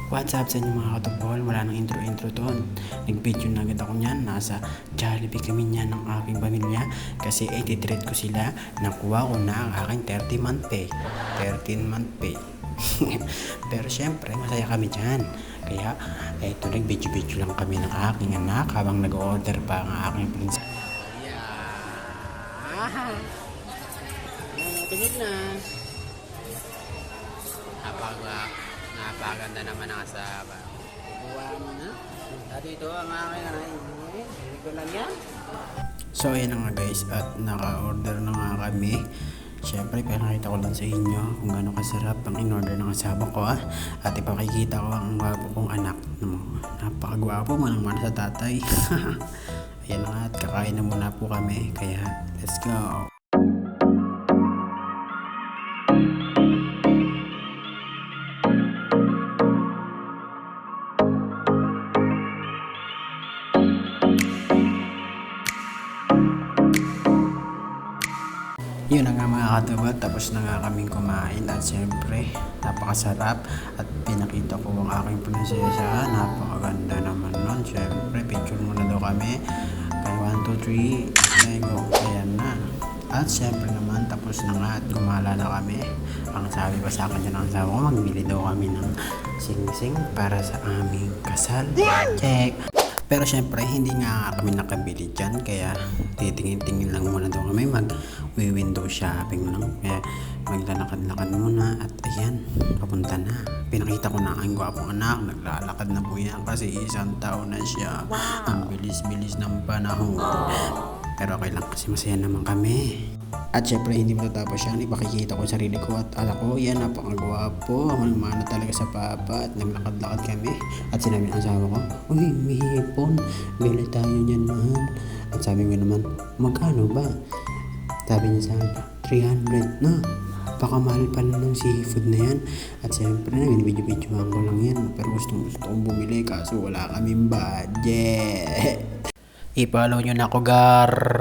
What's up sa inyo mga katupol? Wala nang intro doon. Nag-video na agad ako niyan. Nasa Jollibee kami niyan ng aking pamilya. Kasi i-treat ko sila. Nakuha ko na ang aking 30-month pay. 13-month pay. Pero syempre, masaya kami dyan. Kaya, eto, nag-video lang kami ng aking anak habang nag-order pa ang aking prinsesa. Yeah! Tingin na. Napaganda naman ang asawa. Kuha mo na. At ito ang aking anay. Hindi ko lang yan. So ayan na nga guys. At naka-order na nga kami. Siyempre pinakita ko lang sa inyo kung gaano kasarap ang in-order ng asawa ko. At ipakikita ko ang gwapo kong anak. Napakagwapo mo naman sa tatay. Ayan na nga at kakain na muna po kami. Kaya let's go. Yun na nga mga katubad, tapos na nga kaming kumain at siyempre napakasarap at pinakita ko ang aking prinsesa. Napakaganda naman nun. Siyempre picture muna daw kami. Kaya 1, 2, 3, lego. Ayan na. At siyempre naman tapos na nga at gumala na kami. Ang sabi pa sa akin dyan ang asawa ko, magbili daw kami ng sing-sing para sa aming kasal. Check! Pero syempre, hindi nga kami nakabili dyan. Kaya titingin-tingin lang muna daw kami. Mag-window shopping lang. Kaya maglalakad-lakad muna. At ayan, papunta na. Pinakita ko na ang gwapong anak. Naglalakad na po yan kasi 1 taon na siya. Wow. Ang bilis-bilis ng panahon. Pero okay lang kasi masaya naman kami. At syempre hindi matatapos yan, ipakikita ko sarili ko at ala ko, yan napakagwapo, mana talaga sa papa. At naglakad-lakad kami at sinabi ng asawa ko, uy, may hipon, bili tayo niyan mahal. At sabi ko naman, magkano ba? Sabi niya sa akin, 300 na. Napakamahal pala ng seafood na yan. At syempre na, binibidyo-videoan ko lang yan. Pero gusto kong bumili kaso wala kaming budget. I-follow nyo na ako, gar.